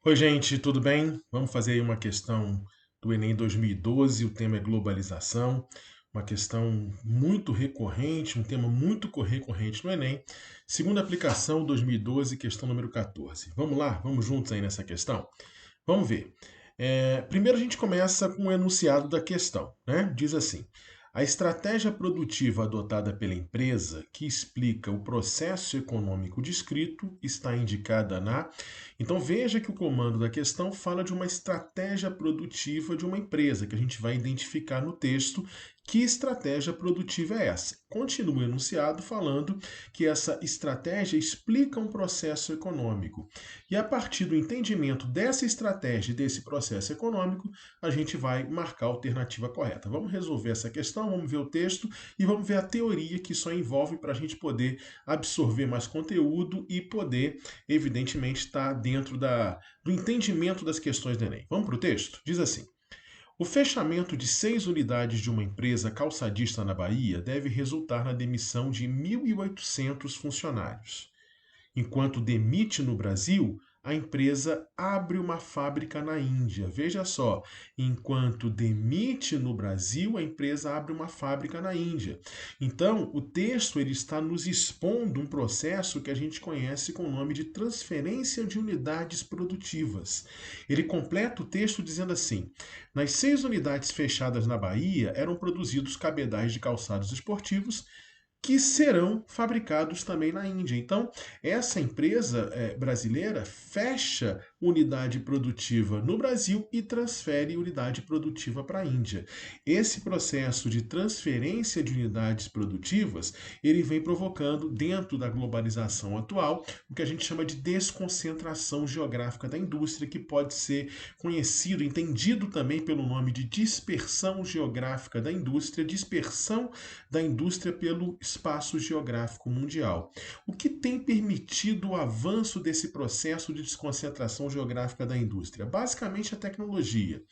Oi, gente, tudo bem? Vamos fazer aí uma questão do Enem 2012. O tema é globalização, uma questão muito recorrente, um tema muito recorrente no Enem. Segunda aplicação, 2012, questão número 14. Vamos lá? Vamos juntos aí nessa questão? Vamos ver. Primeiro a gente começa com o enunciado da questão, né? Diz assim: a estratégia produtiva adotada pela empresa, que explica o processo econômico descrito, está indicada na. Então veja que o comando da questão fala de uma estratégia produtiva de uma empresa, que a gente vai identificar no texto que estratégia produtiva é essa. Continua o enunciado falando que essa estratégia explica um processo econômico. E a partir do entendimento dessa estratégia e desse processo econômico, a gente vai marcar a alternativa correta. Vamos resolver essa questão, vamos ver o texto e vamos ver a teoria que isso envolve para a gente poder absorver mais conteúdo e poder, evidentemente, estar dentro do entendimento das questões do Enem. Vamos para o texto? Diz assim: o fechamento de 6 unidades de uma empresa calçadista na Bahia deve resultar na demissão de 1.800 funcionários. Enquanto demite no Brasil, a empresa abre uma fábrica na Índia. Veja só, enquanto demite no Brasil, a empresa abre uma fábrica na Índia. Então, o texto ele está nos expondo um processo que a gente conhece com o nome de transferência de unidades produtivas. Ele completa o texto dizendo assim: nas 6 unidades fechadas na Bahia eram produzidos cabedais de calçados esportivos que serão fabricados também na Índia. Então, essa empresa brasileira fecha unidade produtiva no Brasil e transfere unidade produtiva para a Índia. Esse processo de transferência de unidades produtivas, ele vem provocando, dentro da globalização atual, o que a gente chama de desconcentração geográfica da indústria, que pode ser conhecido, entendido também pelo nome de dispersão geográfica da indústria, dispersão da indústria pelo espaço geográfico mundial. O que tem permitido o avanço desse processo de desconcentração geográfica da indústria? Basicamente a tecnologia.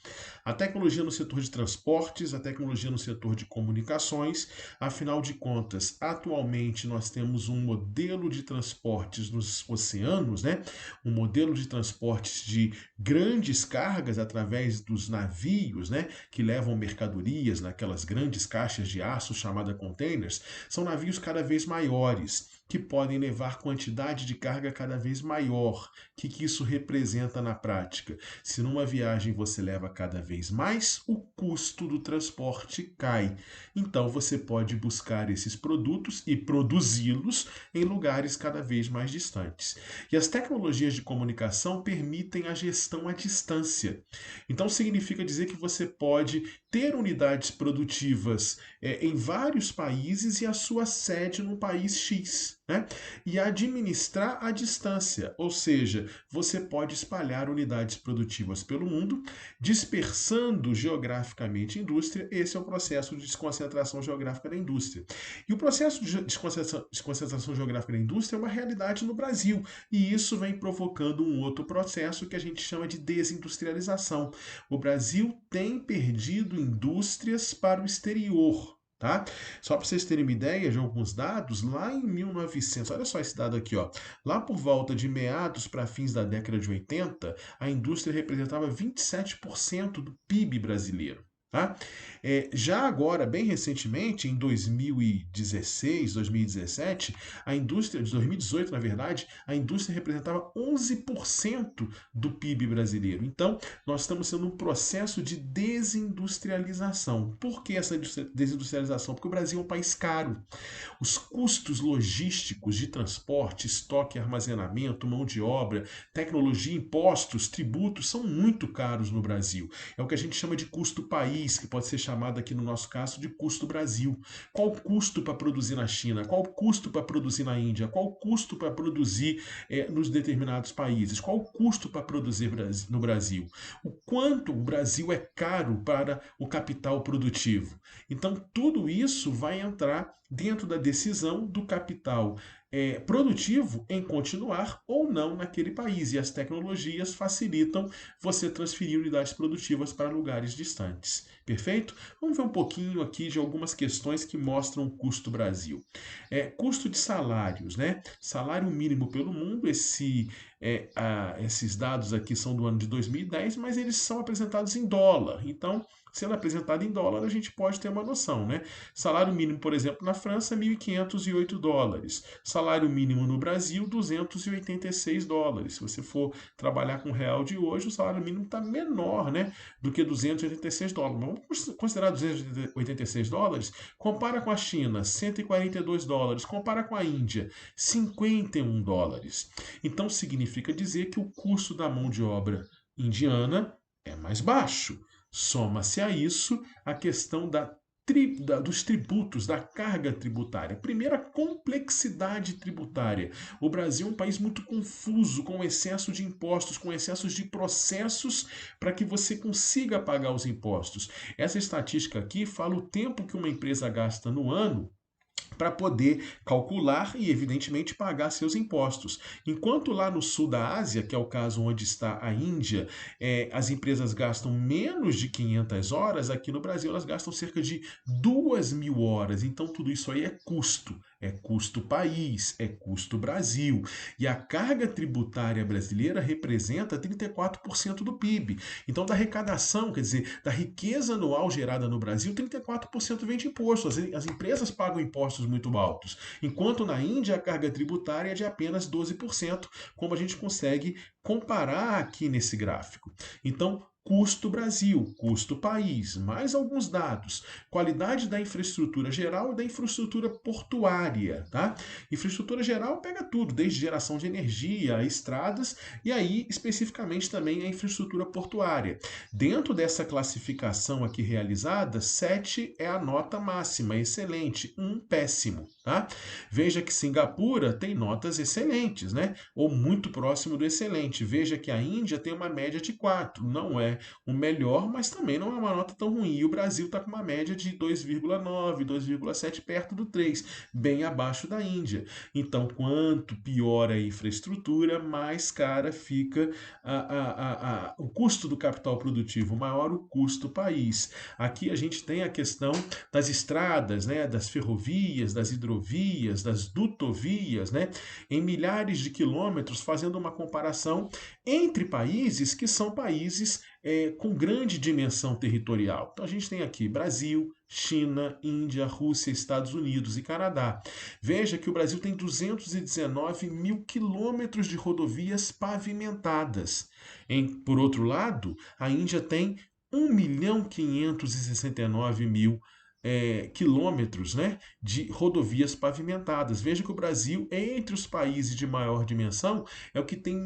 A tecnologia no setor de transportes, a tecnologia no setor de comunicações, afinal de contas, atualmente nós temos um modelo de transportes nos oceanos, né? Um modelo de transportes de grandes cargas através dos navios, né? Que levam mercadorias naquelas grandes caixas de aço chamadas containers, são navios cada vez maiores, que podem levar quantidade de carga cada vez maior. O que isso representa na prática? Se numa viagem você leva cada vez mais, o custo do transporte cai. Então você pode buscar esses produtos e produzi-los em lugares cada vez mais distantes. E as tecnologias de comunicação permitem a gestão à distância. Então significa dizer que você pode ter unidades produtivas em vários países e a sua sede no país X, né? E administrar à distância, ou seja, você pode espalhar unidades produtivas pelo mundo, dispersando geograficamente a indústria. Esse é o processo de desconcentração geográfica da indústria. E o processo de desconcentração geográfica da indústria é uma realidade no Brasil, e isso vem provocando um outro processo que a gente chama de desindustrialização. O Brasil tem perdido indústrias para o exterior. Tá? Só para vocês terem uma ideia de alguns dados, lá em 1900, olha só esse dado aqui, ó, lá por volta de meados para fins da década de 80, a indústria representava 27% do PIB brasileiro. Tá? Já agora, bem recentemente, em 2016, 2017, a indústria, de 2018, na verdade, a indústria representava 11% do PIB brasileiro. Então, nós estamos tendo um processo de desindustrialização. Por que essa desindustrialização? Porque o Brasil é um país caro. Os custos logísticos de transporte, estoque, armazenamento, mão de obra, tecnologia, impostos, tributos são muito caros no Brasil. É o que a gente chama de custo país, que pode ser chamado aqui no nosso caso de custo Brasil. Qual o custo para produzir na China? Qual o custo para produzir na Índia? Qual o custo para produzir nos determinados países? Qual o custo para produzir no Brasil? O quanto o Brasil é caro para o capital produtivo? Então, tudo isso vai entrar dentro da decisão do capital produtivo em continuar ou não naquele país. E as tecnologias facilitam você transferir unidades produtivas para lugares distantes. Perfeito? Vamos ver um pouquinho aqui de algumas questões que mostram o custo Brasil. Custo de salários, né? Salário mínimo pelo mundo, esse esses dados aqui são do ano de 2010, mas eles são apresentados em dólar. Então, sendo apresentado em dólar, a gente pode ter uma noção, né? Salário mínimo, por exemplo, na França, 1.508 dólares. Salário mínimo no Brasil, 286 dólares. Se você for trabalhar com o real de hoje, o salário mínimo está menor, né, do que 286 dólares. Vamos considerar 286 dólares? Compara com a China, 142 dólares. Compara com a Índia, 51 dólares. Então, significa dizer que o custo da mão de obra indiana é mais baixo. Soma-se a isso a questão dos tributos, da carga tributária. Primeiro, a complexidade tributária. O Brasil é um país muito confuso, com excesso de impostos, com excessos de processos para que você consiga pagar os impostos. Essa estatística aqui fala o tempo que uma empresa gasta no ano para poder calcular e, evidentemente, pagar seus impostos. Enquanto lá no sul da Ásia, que é o caso onde está a Índia, as empresas gastam menos de 500 horas, aqui no Brasil elas gastam cerca de 2.000 horas. Então, tudo isso aí é custo país, é custo Brasil. E a carga tributária brasileira representa 34% do PIB. Então, da arrecadação, quer dizer, da riqueza anual gerada no Brasil, 34% vem de imposto. As empresas pagam impostos muito altos, enquanto na Índia a carga tributária é de apenas 12%, como a gente consegue comparar aqui nesse gráfico. Então, custo Brasil, custo país, mais alguns dados, qualidade da infraestrutura geral e da infraestrutura portuária, tá? Infraestrutura geral pega tudo, desde geração de energia, estradas e aí especificamente também a infraestrutura portuária. Dentro dessa classificação aqui realizada, 7 é a nota máxima, excelente, 1 péssimo, tá? Veja que Singapura tem notas excelentes, né? Ou muito próximo do excelente. Veja que a Índia tem uma média de 4, não é o melhor, mas também não é uma nota tão ruim. E o Brasil está com uma média de 2,9, 2,7, perto do 3, bem abaixo da Índia. Então, quanto pior a infraestrutura, mais cara fica o custo do capital produtivo, maior o custo país. Aqui a gente tem a questão das estradas, né, das ferrovias, das hidrovias, das dutovias, né, em milhares de quilômetros, fazendo uma comparação entre países que são países com grande dimensão territorial. Então a gente tem aqui Brasil, China, Índia, Rússia, Estados Unidos e Canadá. Veja que o Brasil tem 219 mil quilômetros de rodovias pavimentadas. Por outro lado, a Índia tem 1.569.000 quilômetros, né, de rodovias pavimentadas. Veja que o Brasil, entre os países de maior dimensão, é o que tem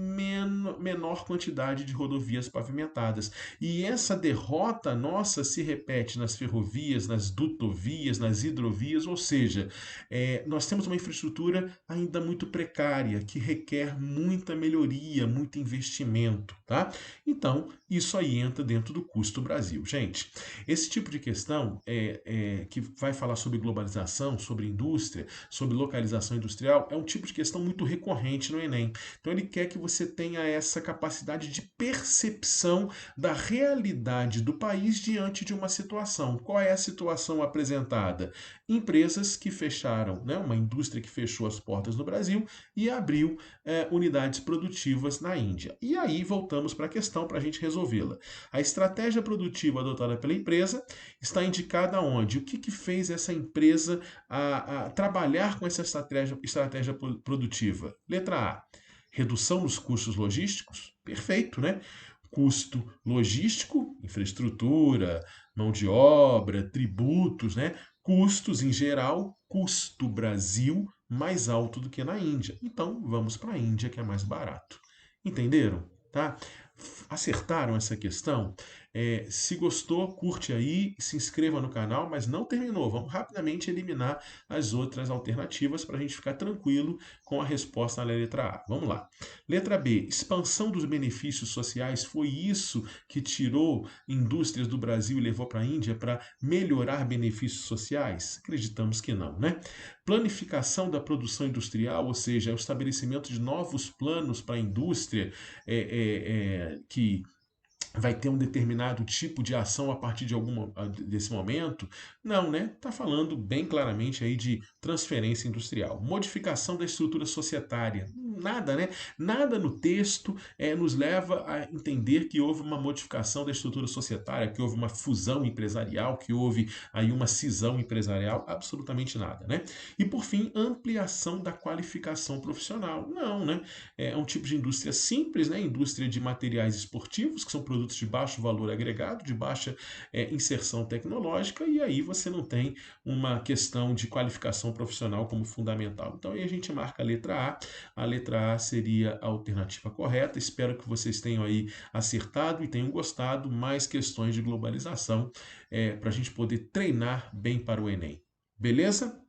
menor quantidade de rodovias pavimentadas. E essa derrota nossa se repete nas ferrovias, nas dutovias, nas hidrovias, ou seja, nós temos uma infraestrutura ainda muito precária, que requer muita melhoria, muito investimento, tá? Então, isso aí entra dentro do custo Brasil. Gente, esse tipo de questão que vai falar sobre globalização, sobre indústria, sobre localização industrial, é um tipo de questão muito recorrente no Enem. Então ele quer que você tenha essa capacidade de percepção da realidade do país diante de uma situação. Qual é a situação apresentada? Empresas que fecharam, né, uma indústria que fechou as portas no Brasil e abriu unidades produtivas na Índia. E aí voltamos para a questão para a gente resolvê-la. A estratégia produtiva adotada pela empresa está indicada onde? O que fez essa empresa a trabalhar com essa estratégia produtiva? Letra A, redução dos custos logísticos. Perfeito, né? Custo logístico, infraestrutura, mão de obra, tributos, né? Custos em geral, custo Brasil mais alto do que na Índia. Então vamos para a Índia, que é mais barato. Entenderam? Tá? Acertaram essa questão? Se gostou, curte aí, se inscreva no canal, mas não terminou. Vamos rapidamente eliminar as outras alternativas para a gente ficar tranquilo com a resposta na letra A. Vamos lá. Letra B, expansão dos benefícios sociais. Foi isso que tirou indústrias do Brasil e levou para a Índia para melhorar benefícios sociais? Acreditamos que não, né? Planificação da produção industrial, ou seja, o estabelecimento de novos planos para a indústria que vai ter um determinado tipo de ação a partir desse momento? Não, né? Está falando bem claramente aí de transferência industrial. Modificação da estrutura societária. nada, né? Nada no texto nos leva a entender que houve uma modificação da estrutura societária, que houve uma fusão empresarial, que houve aí uma cisão empresarial, absolutamente nada, né? E por fim, ampliação da qualificação profissional. Não, né? É um tipo de indústria simples, né? Indústria de materiais esportivos, que são produtos de baixo valor agregado, de baixa inserção tecnológica, e aí você não tem uma questão de qualificação profissional como fundamental. Então aí a gente marca a letra A. A letra A seria a alternativa correta. Espero que vocês tenham aí acertado e tenham gostado. Mais questões de globalização para a gente poder treinar bem para o Enem. Beleza?